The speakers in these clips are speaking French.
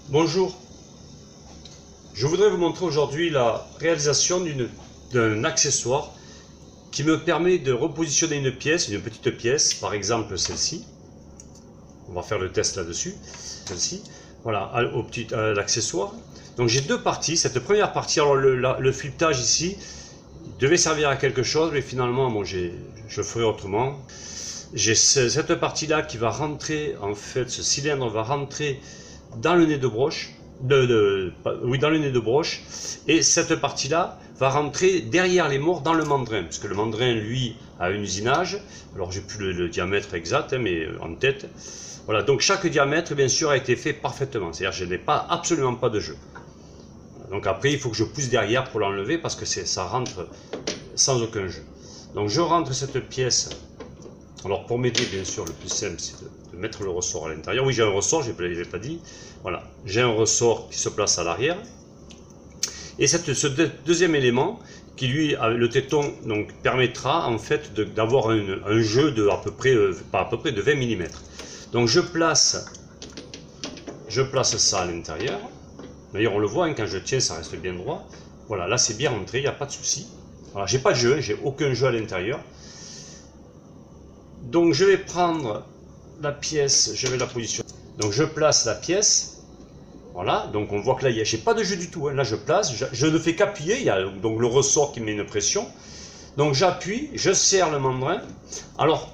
Bonjour, je voudrais vous montrer aujourd'hui la réalisation d'un accessoire qui me permet de repositionner une petite pièce, par exemple celle-ci. On va faire le test là-dessus, celle-ci, voilà, l'accessoire. Donc j'ai deux parties. Cette première partie, alors le filetage ici devait servir à quelque chose, mais finalement bon, je ferai autrement. J'ai cette partie-là qui va rentrer, en fait, ce cylindre va rentrer dans le nez de broche, dans le nez de broche, et cette partie-là va rentrer derrière les morts dans le mandrin, parce que le mandrin, lui, a un usinage. Alors j'ai plus le diamètre exact, hein, mais en tête. Voilà, donc chaque diamètre, bien sûr, a été fait parfaitement, c'est-à-dire que je n'ai absolument pas de jeu. Donc après, il faut que je pousse derrière pour l'enlever, parce que ça rentre sans aucun jeu. Donc je rentre cette pièce. Alors pour m'aider, bien sûr, le plus simple, c'est de mettre le ressort à l'intérieur. Oui, j'ai un ressort, je ne l'ai pas dit. Voilà, j'ai un ressort qui se place à l'arrière. Et ce deuxième élément, qui lui, le téton, donc, permettra en fait d'avoir un jeu de à peu près de 20 mm. Donc je place ça à l'intérieur. D'ailleurs, on le voit, hein, quand je tiens, ça reste bien droit. Voilà, là c'est bien rentré, il n'y a pas de souci. Voilà, j'ai pas de jeu, j'ai aucun jeu à l'intérieur. Donc je vais prendre la pièce, je vais la positionner. Donc je place la pièce. Voilà, donc on voit que là, j'ai pas de jeu du tout. Hein. Là je place, je ne fais qu'appuyer, il y a donc le ressort qui met une pression. Donc j'appuie, je serre le mandrin. Alors,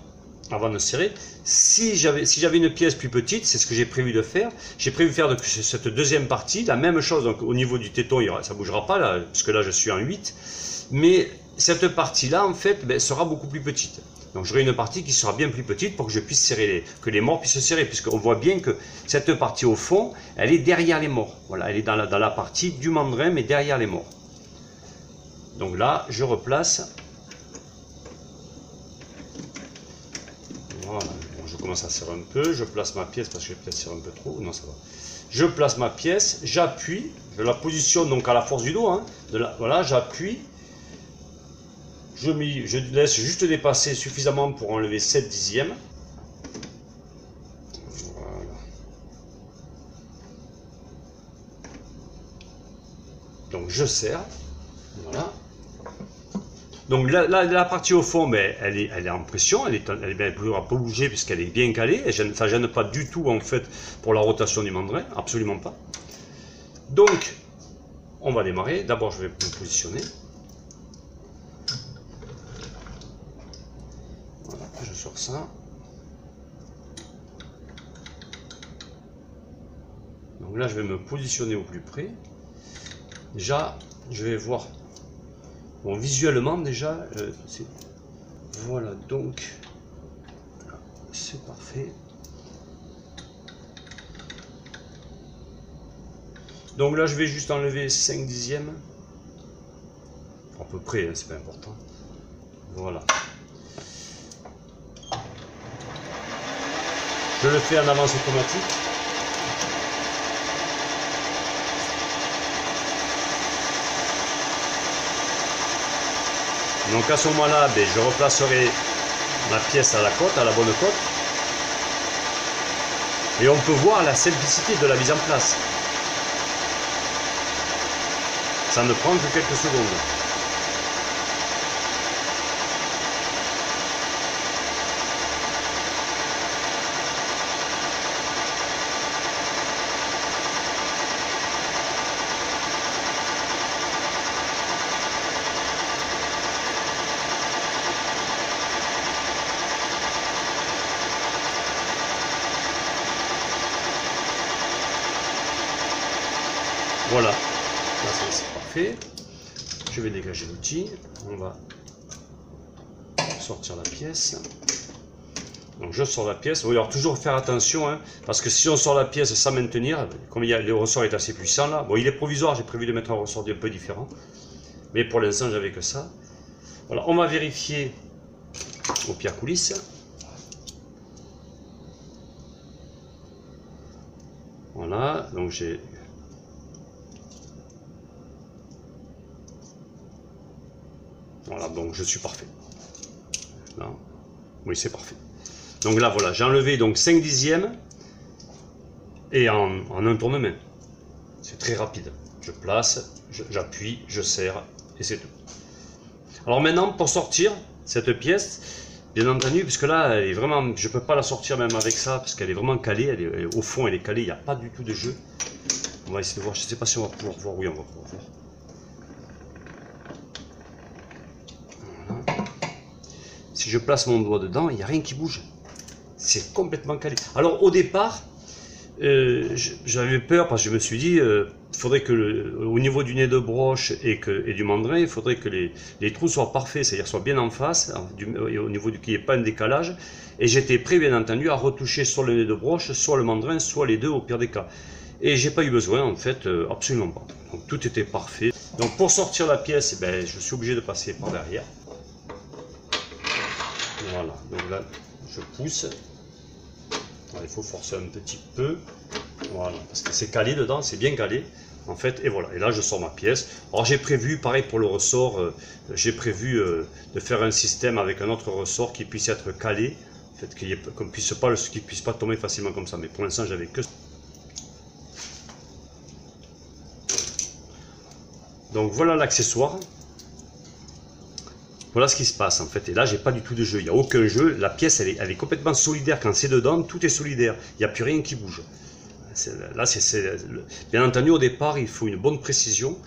avant de serrer, si j'avais une pièce plus petite, c'est ce que j'ai prévu de faire. J'ai prévu de faire cette deuxième partie, la même chose, donc au niveau du téton, ça ne bougera pas, là, parce que là je suis en 8. Mais cette partie-là, en fait, sera beaucoup plus petite. Donc j'aurai une partie qui sera bien plus petite pour que je puisse serrer, que les morts puissent se serrer, puisqu'on voit bien que cette partie au fond, elle est derrière les morts. Voilà, elle est dans la partie du mandrin, mais derrière les morts. Donc là, je replace. Voilà, bon, je commence à serrer un peu, je place ma pièce parce que j'ai peut-être serré un peu trop. Non, ça va. Je place ma pièce, j'appuie, je la positionne donc à la force du dos. Hein, voilà, j'appuie. Je laisse juste dépasser suffisamment pour enlever 7 dixièmes. Voilà. Donc je serre. Voilà. Donc la partie au fond, elle est en pression, elle ne pourra pas bouger puisqu'elle est bien calée. Et ça ne gêne pas du tout en fait pour la rotation du mandrin, absolument pas. Donc on va démarrer. D'abord je vais me positionner. Je sors ça. Donc là, je vais me positionner au plus près. Déjà, je vais voir. Bon, visuellement, déjà, voilà, donc, c'est parfait. Donc là, je vais juste enlever 5 dixièmes. À peu près, hein, c'est pas important. Voilà. Je le fais en avance automatique. Donc à ce moment-là, je replacerai ma pièce à la côte, à la bonne côte. Et on peut voir la simplicité de la mise en place. Ça ne prend que quelques secondes. Voilà, là c'est parfait. Je vais dégager l'outil. On va sortir la pièce. Donc je sors la pièce. Oui, alors toujours faire attention, hein, parce que si on sort la pièce sans maintenir, comme le ressort est assez puissant là, bon il est provisoire, j'ai prévu de mettre un ressort un peu différent, mais pour l'instant j'avais que ça. Voilà, on va vérifier aux pierres coulisses. Voilà, donc j'ai... Voilà, donc je suis parfait. Là. Oui, c'est parfait. Donc là, voilà, j'ai enlevé donc 5 dixièmes et en un tournement. C'est très rapide. Je place, j'appuie, je serre et c'est tout. Alors maintenant, pour sortir cette pièce, bien entendu, puisque là, elle est vraiment, je ne peux pas la sortir même avec ça, parce qu'elle est vraiment calée, au fond, elle est calée, il n'y a pas du tout de jeu. On va essayer de voir, je ne sais pas si on va pouvoir voir, oui, on va pouvoir voir. Voilà. Si je place mon doigt dedans, il n'y a rien qui bouge. C'est complètement calé. Alors au départ, j'avais peur parce que je me suis dit, il faudrait que au niveau du nez de broche et du mandrin, il faudrait que les trous soient parfaits, c'est-à-dire soient bien en face, et au niveau qu'il n'y ait pas un décalage. Et j'étais prêt, bien entendu, à retoucher soit le nez de broche, soit le mandrin, soit les deux au pire des cas. Et j'ai pas eu besoin, en fait, absolument pas. Donc tout était parfait. Donc pour sortir la pièce, eh ben, je suis obligé de passer par derrière. Voilà, donc là, je pousse. Il faut forcer un petit peu, voilà, parce que c'est calé dedans, c'est bien calé, en fait, et voilà, et là je sors ma pièce. Alors j'ai prévu, pareil pour le ressort, j'ai prévu de faire un système avec un autre ressort qui puisse être calé, en fait, qu'il ne puisse pas tomber facilement comme ça, mais pour l'instant j'avais que... Donc voilà l'accessoire. Voilà ce qui se passe en fait, et là j'ai pas du tout de jeu, il n'y a aucun jeu, la pièce elle est complètement solidaire, quand c'est dedans, tout est solidaire, il n'y a plus rien qui bouge. Là, bien entendu au départ il faut une bonne précision,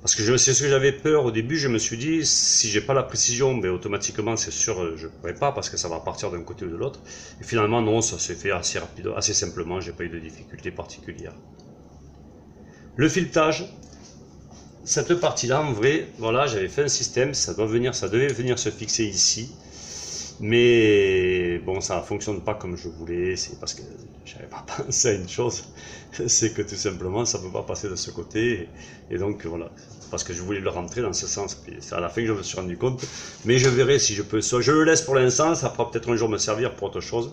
parce que c'est ce que j'avais peur au début, je me suis dit si j'ai pas la précision, ben, automatiquement c'est sûr je ne pourrais pas, parce que ça va partir d'un côté ou de l'autre, et finalement non, ça s'est fait assez rapide, assez simplement, j'ai pas eu de difficulté particulière. Le filetage. Cette partie-là, en vrai, voilà, j'avais fait un système, ça devait venir se fixer ici, mais bon, ça ne fonctionne pas comme je voulais, c'est parce que j'avais pas pensé à une chose, c'est que tout simplement, ça ne peut pas passer de ce côté, et donc voilà, parce que je voulais le rentrer dans ce sens, puis c'est à la fin que je me suis rendu compte, mais je verrai si je peux, je le laisse pour l'instant, ça pourra peut-être un jour me servir pour autre chose.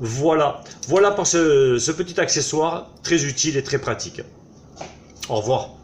Voilà, voilà pour ce petit accessoire, très utile et très pratique. Au revoir.